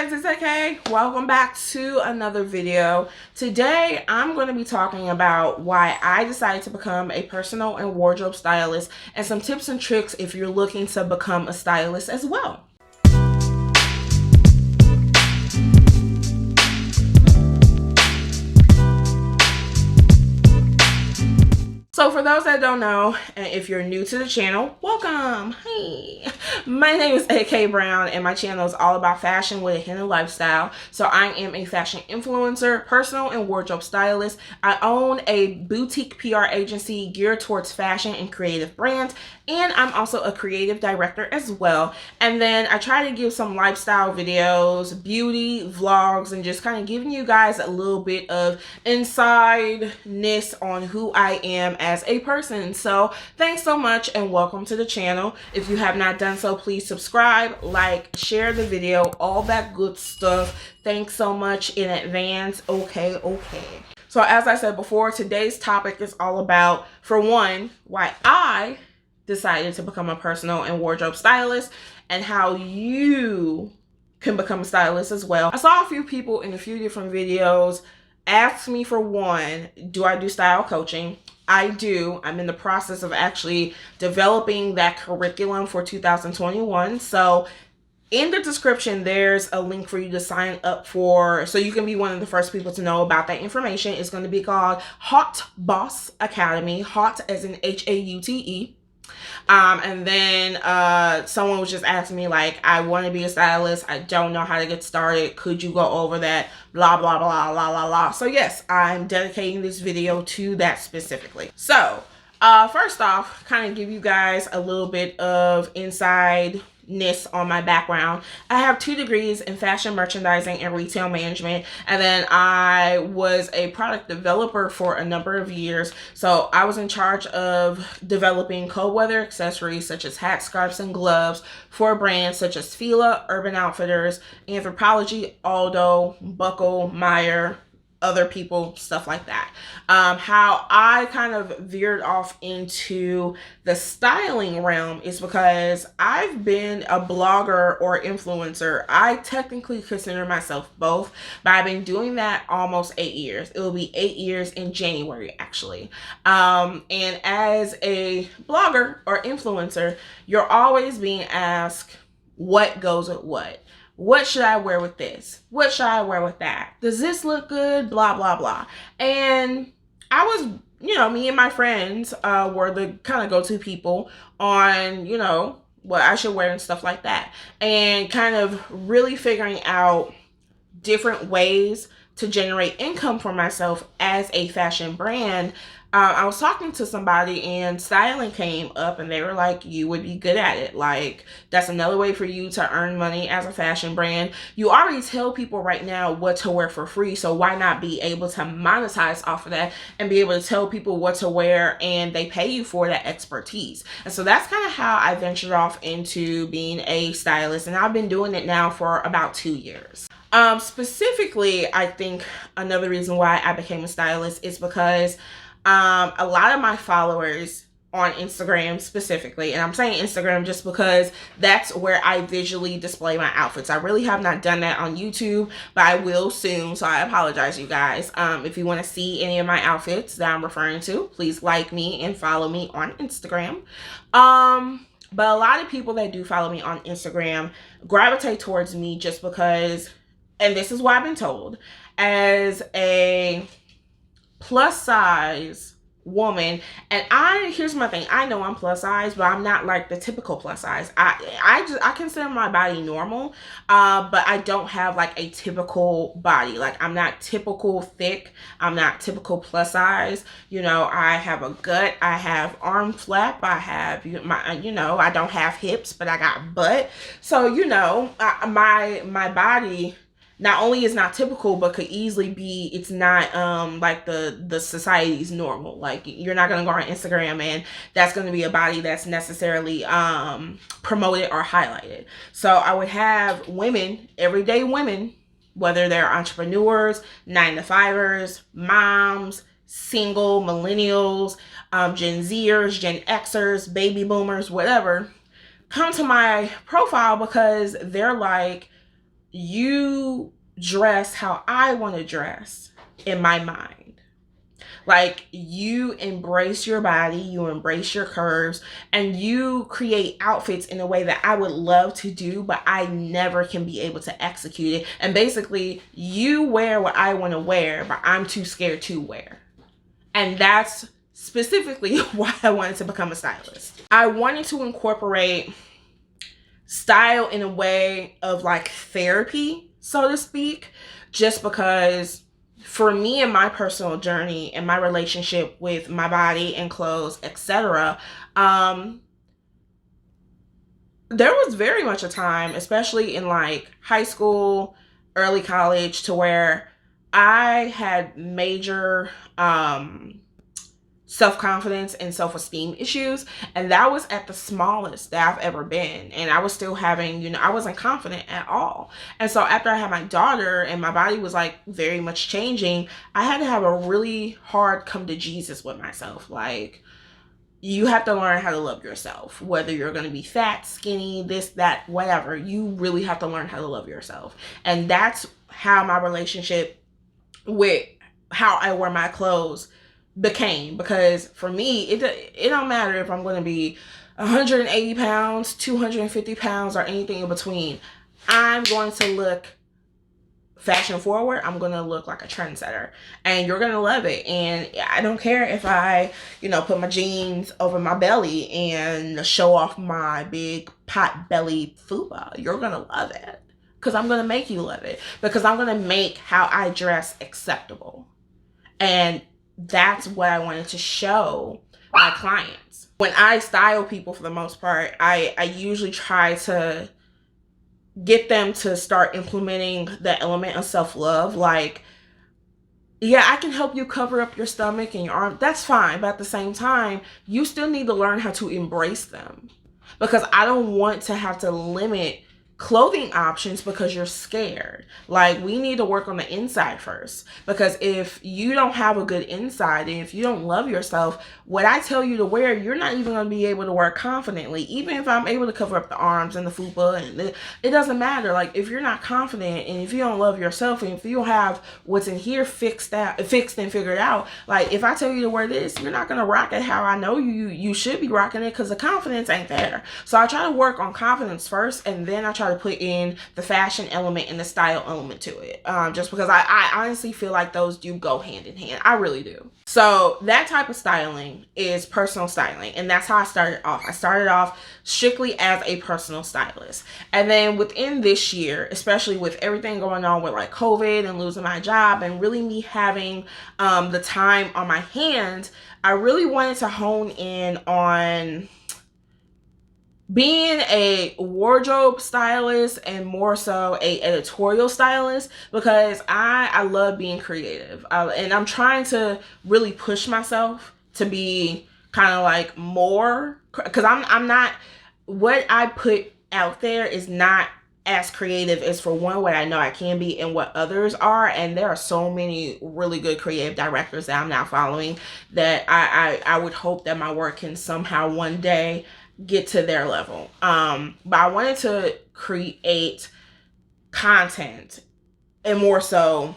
guys, it's AK. Welcome back to another video. Today, I'm going to be talking about why I decided to become a personal and wardrobe stylist and some tips and tricks if you're looking to become a stylist as well. So for those that don't know, and if you're new to the channel, welcome. Hey, my name is AK Brown and my channel is all about fashion with a hidden lifestyle. So I am a fashion influencer, personal and wardrobe stylist. I own a boutique PR agency geared towards fashion and creative brands. And I'm also a creative director as well. And then I try to give some lifestyle videos, beauty, vlogs, and just kind of giving you guys a little bit of inside-ness on who I am as a person. So thanks so much and welcome to the channel. If you have not done so, please subscribe, like, share the video, all that good stuff. Thanks so much in advance. Okay. So as I said before, today's topic is all about, for one, why I decided to become a personal and wardrobe stylist and how you can become a stylist as well. I saw a few people in a few different videos ask me, for one, do I do style coaching? I do. I'm in the process of actually developing that curriculum for 2021. So in the description, there's a link for you to sign up for, so you can be one of the first people to know about that information. It's going to be called HauteBoss Academy, Haute as in H-A-U-T-E. And then someone was just asking me, like, I want to be a stylist. I don't know how to get started. Could you go over that? Blah, blah, blah, blah, blah, blah. So yes, I'm dedicating this video to that specifically. So first off, kind of give you guys a little bit of inside-ness on my background. I have 2 degrees in fashion merchandising and retail management, and then I was a product developer for a number of years. So I was in charge of developing cold weather accessories such as hats, scarves, and gloves for brands such as Fila, Urban Outfitters, Anthropologie, Aldo, Buckle, Meyer, other people, stuff like that. How I kind of veered off into the styling realm is because I've been a blogger or influencer. I technically consider myself both, but I've been doing that almost 8 years. It will be 8 years in January, actually. And as a blogger or influencer, you're always being asked what goes with what. What should I wear with this? What should I wear with that? Does this look good? Blah, blah, blah. And I was, me and my friends were the kind of go-to people on, what I should wear and stuff like that. And kind of really figuring out different ways to generate income for myself as a fashion brand. I was talking to somebody and styling came up and they were like, you would be good at it. Like, that's another way for you to earn money as a fashion brand. You already tell people right now what to wear for free. So why not be able to monetize off of that and be able to tell people what to wear and they pay you for that expertise. And so that's kind of how I ventured off into being a stylist. And I've been doing it now for about 2 years. Specifically, I think another reason why I became a stylist is because a lot of my followers on Instagram specifically, and I'm saying Instagram just because that's where I visually display my outfits. I really have not done that on YouTube, but I will soon, so I apologize, you guys. If you want to see any of my outfits that I'm referring to, please like me and follow me on Instagram. But a lot of people that do follow me on Instagram gravitate towards me just because, and this is what I've been told, as a plus size woman. And here's my thing, I know I'm plus size, but I'm not like the typical plus size. I consider my body normal, but I don't have like a typical body. Like, I'm not typical thick, I'm not typical plus size. I have a gut, I have arm flap, I have I don't have hips, but I got butt. So my body not only is not typical, but could easily be, it's not like the society's normal. Like, you're not gonna go on Instagram and that's gonna be a body that's necessarily promoted or highlighted. So I would have women, everyday women, whether they're entrepreneurs, 9-to-5ers, moms, single, millennials, Gen Zers, Gen Xers, baby boomers, whatever, come to my profile because they're like, you dress how I want to dress in my mind. Like, you embrace your body, you embrace your curves, and you create outfits in a way that I would love to do, but I never can be able to execute it. And basically, you wear what I want to wear, but I'm too scared to wear. And that's specifically why I wanted to become a stylist. I wanted to incorporate style in a way of like therapy, so to speak, just because for me and my personal journey and my relationship with my body and clothes, etc., there was very much a time, especially in like high school, early college, to where I had major self-confidence and self-esteem issues, and that was at the smallest that I've ever been. And I was still having, I wasn't confident at all. And so after I had my daughter and my body was like very much changing, I had to have a really hard come to Jesus with myself. Like, you have to learn how to love yourself, whether you're going to be fat, skinny, this, that, whatever. You really have to learn how to love yourself. And that's how my relationship with how I wear my clothes became. Because for me, it don't matter if I'm going to be 180 pounds, 250 pounds, or anything in between. I'm going to look fashion forward. I'm going to look like a trendsetter, and you're going to love it. And I don't care if I, put my jeans over my belly and show off my big pot belly fupa. You're going to love it, because I'm going to make you love it, because I'm going to make how I dress acceptable. And that's what I wanted to show my clients. When I style people, for the most part, I usually try to get them to start implementing the element of self-love. Like, yeah, I can help you cover up your stomach and your arm. That's fine. But at the same time, you still need to learn how to embrace them, because I don't want to have to limit clothing options because you're scared. Like, we need to work on the inside first, because if you don't have a good inside and if you don't love yourself, what I tell you to wear, you're not even going to be able to wear confidently. Even if I'm able to cover up the arms and the fupa, and it doesn't matter. Like, if you're not confident and if you don't love yourself and if you don't have what's in here fixed and figured out, like, if I tell you to wear this, you're not going to rock it how I know you should be rocking it, because the confidence ain't there. So I try to work on confidence first, and then I try to put in the fashion element and the style element to it, just because I honestly feel like those do go hand in hand. I really do. So that type of styling is personal styling, and that's how I started off. I started off strictly as a personal stylist, and then within this year, especially with everything going on with like COVID and losing my job and really me having the time on my hands, I really wanted to hone in on being a wardrobe stylist and more so a editorial stylist, because I love being creative, and I'm trying to really push myself to be kind of like more, because I'm not, what I put out there is not as creative as, for one, what I know I can be and what others are. And there are so many really good creative directors that I'm now following that I would hope that my work can somehow one day get to their level. But I wanted to create content, and more so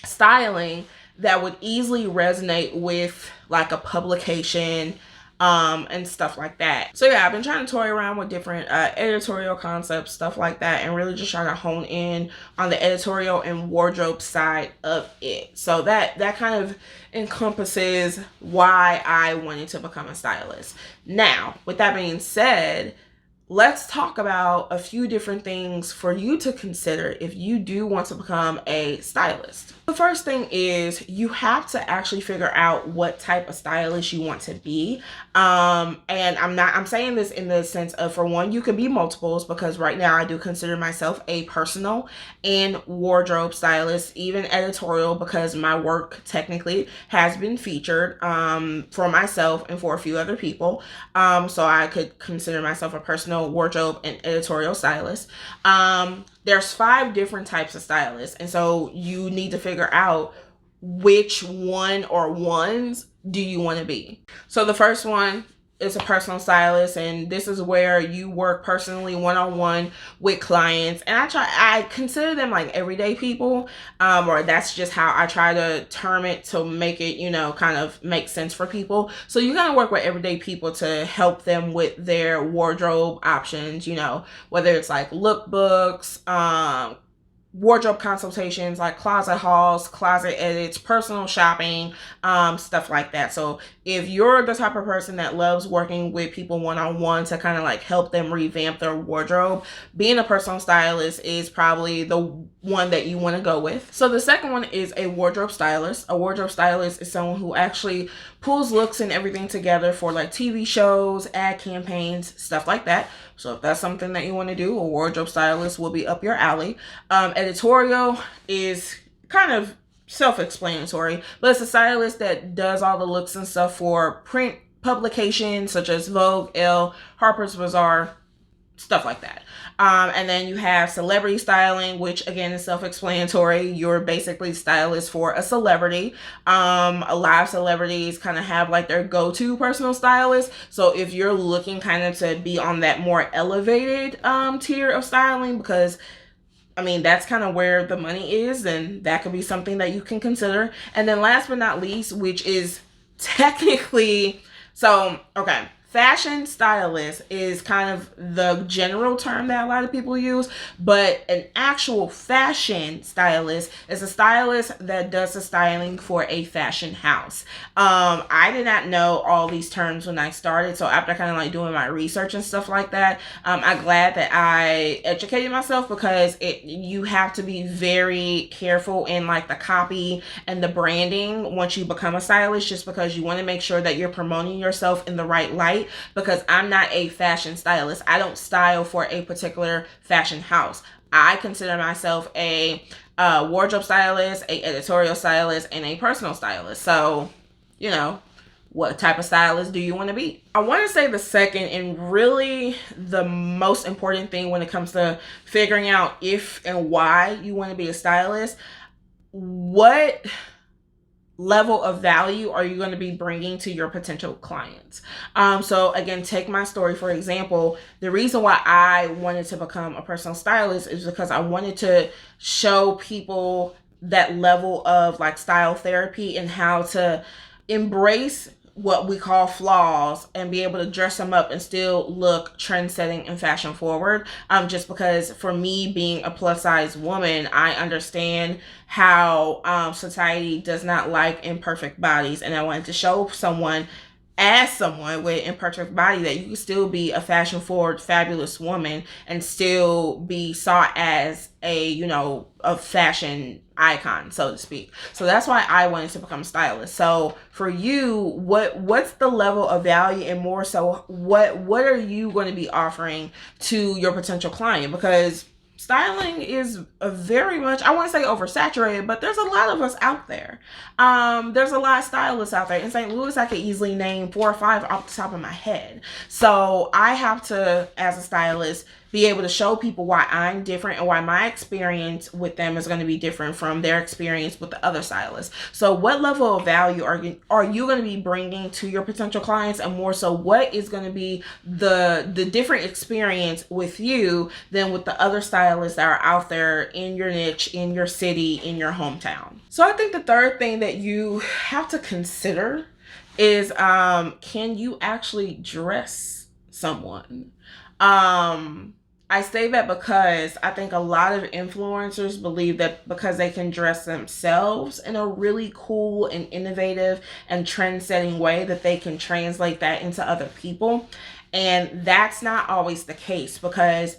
styling, that would easily resonate with like a publication and stuff like that. So yeah, I've been trying to toy around with different editorial concepts, stuff like that, and really just trying to hone in on the editorial and wardrobe side of it. So that kind of encompasses why I wanted to become a stylist. Now, with that being said, let's talk about a few different things for you to consider if you do want to become a stylist. The first thing is you have to actually figure out what type of stylist you want to be. And I'm saying this in the sense of, for one, you could be multiples, because right now I do consider myself a personal and wardrobe stylist, even editorial, because my work technically has been featured for myself and for a few other people. So I could consider myself a personal, wardrobe, and editorial stylist. There's 5 different types of stylists, and so you need to figure out which one or ones do you want to be. So the first one is a personal stylist, and this is where you work personally one-on-one with clients. And I consider them like everyday people, or that's just how I try to term it to make it, you know, kind of make sense for people. So you gotta work with everyday people to help them with their wardrobe options, you know, whether it's like lookbooks, wardrobe consultations, like closet hauls, closet edits, personal shopping, stuff like that. So if you're the type of person that loves working with people one-on-one to kind of like help them revamp their wardrobe, being a personal stylist is probably the one that you want to go with. So the second one is a wardrobe stylist. A wardrobe stylist is someone who actually pulls looks and everything together for like TV shows, ad campaigns, stuff like that. So if that's something that you want to do, a wardrobe stylist will be up your alley. Editorial is kind of self-explanatory, but it's a stylist that does all the looks and stuff for print publications such as Vogue, Elle, Harper's Bazaar, stuff like that. And then you have celebrity styling, which again is self-explanatory. You're basically stylist for a celebrity. A lot of celebrities kind of have like their go-to personal stylist. So if you're looking kind of to be on that more elevated tier of styling, because I mean, that's kind of where the money is, and that could be something that you can consider. And then last but not least, which is technically, so, okay, fashion stylist is kind of the general term that a lot of people use, but an actual fashion stylist is a stylist that does the styling for a fashion house. I did not know all these terms when I started, so after kind of like doing my research and stuff like that, I'm glad that I educated myself, because you have to be very careful in like the copy and the branding once you become a stylist, just because you want to make sure that you're promoting yourself in the right light. Because I'm not a fashion stylist. I don't style for a particular fashion house. I consider myself a wardrobe stylist, a editorial stylist, and a personal stylist. So, you know, what type of stylist do you want to be? I want to say the second and really the most important thing when it comes to figuring out if and why you want to be a stylist, what level of value are you going to be bringing to your potential clients? So again, take my story for example. The reason why I wanted to become a personal stylist is because I wanted to show people that level of like style therapy and how to embrace what we call flaws and be able to dress them up and still look trend-setting and fashion forward. Just because for me, being a plus size woman, I understand how society does not like imperfect bodies, and I wanted to show someone with imperfect body that you can still be a fashion forward, fabulous woman and still be sought as a, you know, a fashion icon, so to speak. So that's why I wanted to become a stylist. So for you, what's the level of value, and more so, what are you going to be offering to your potential client? Because styling is a very much, I want to say oversaturated, but there's a lot of us out there. There's a lot of stylists out there. In St. Louis, I could easily name 4 or 5 off the top of my head. So I have to, as a stylist, be able to show people why I'm different and why my experience with them is going to be different from their experience with the other stylists. So what level of value are you going to be bringing to your potential clients, and more so, what is going to be the different experience with you than with the other stylists that are out there in your niche, in your city, in your hometown? So I think the third thing that you have to consider is can you actually dress someone? I say that because I think a lot of influencers believe that because they can dress themselves in a really cool and innovative and trend-setting way, that they can translate that into other people. And that's not always the case, because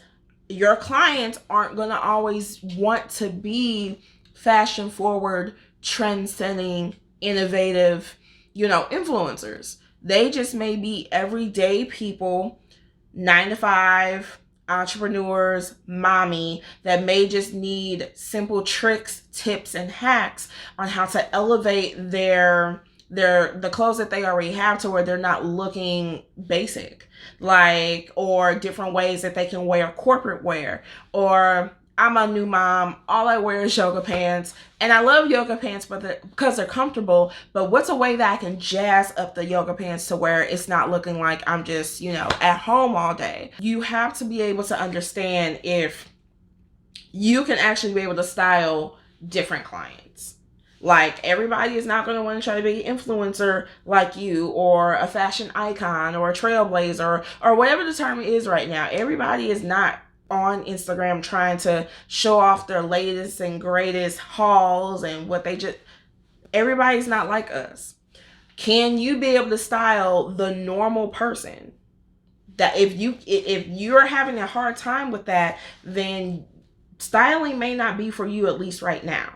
your clients aren't going to always want to be fashion forward, trend-setting, innovative, you know, influencers. They just may be everyday people, 9 to 5 entrepreneurs, mommy, that may just need simple tricks, tips, and hacks on how to elevate the clothes that they already have to where they're not looking basic, like, or different ways that they can wear corporate wear, or I'm a new mom. All I wear is yoga pants. And I love yoga pants because they're comfortable. But what's a way that I can jazz up the yoga pants to where it's not looking like I'm just, you know, at home all day? You have to be able to understand if you can actually be able to style different clients. Like, everybody is not going to want to try to be an influencer like you, or a fashion icon, or a trailblazer, or whatever the term is right now. Everybody is not on Instagram trying to show off their latest and greatest hauls and what they just... Everybody's not like us. Can you be able to style the normal person? That if you're having a hard time with that, then styling may not be for you, at least right now.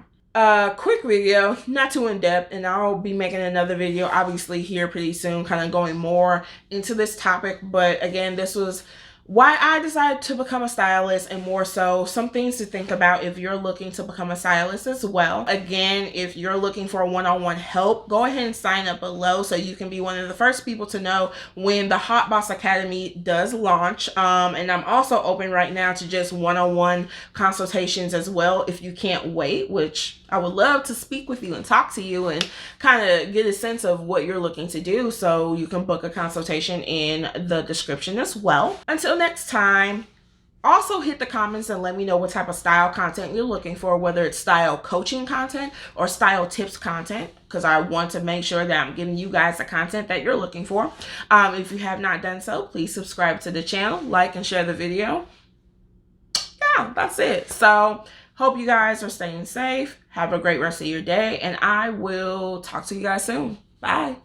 Quick video, not too in-depth, and I'll be making another video obviously here pretty soon, kind of going more into this topic. But again, this was why I decided to become a stylist, and more so some things to think about if you're looking to become a stylist as well. Again, if you're looking for one-on-one help, go ahead and sign up below so you can be one of the first people to know when the HauteBoss Academy does launch. And I'm also open right now to just one-on-one consultations as well if you can't wait, which I would love to speak with you and talk to you and kind of get a sense of what you're looking to do, so you can book a consultation in the description as well. Until next time, also hit the comments and let me know what type of style content you're looking for, whether it's style coaching content or style tips content, because I want to make sure that I'm giving you guys the content that you're looking for. If you have not done so, please subscribe to the channel, like and share the video. Yeah, that's it. So hope you guys are staying safe. Have a great rest of your day, and I will talk to you guys soon. Bye.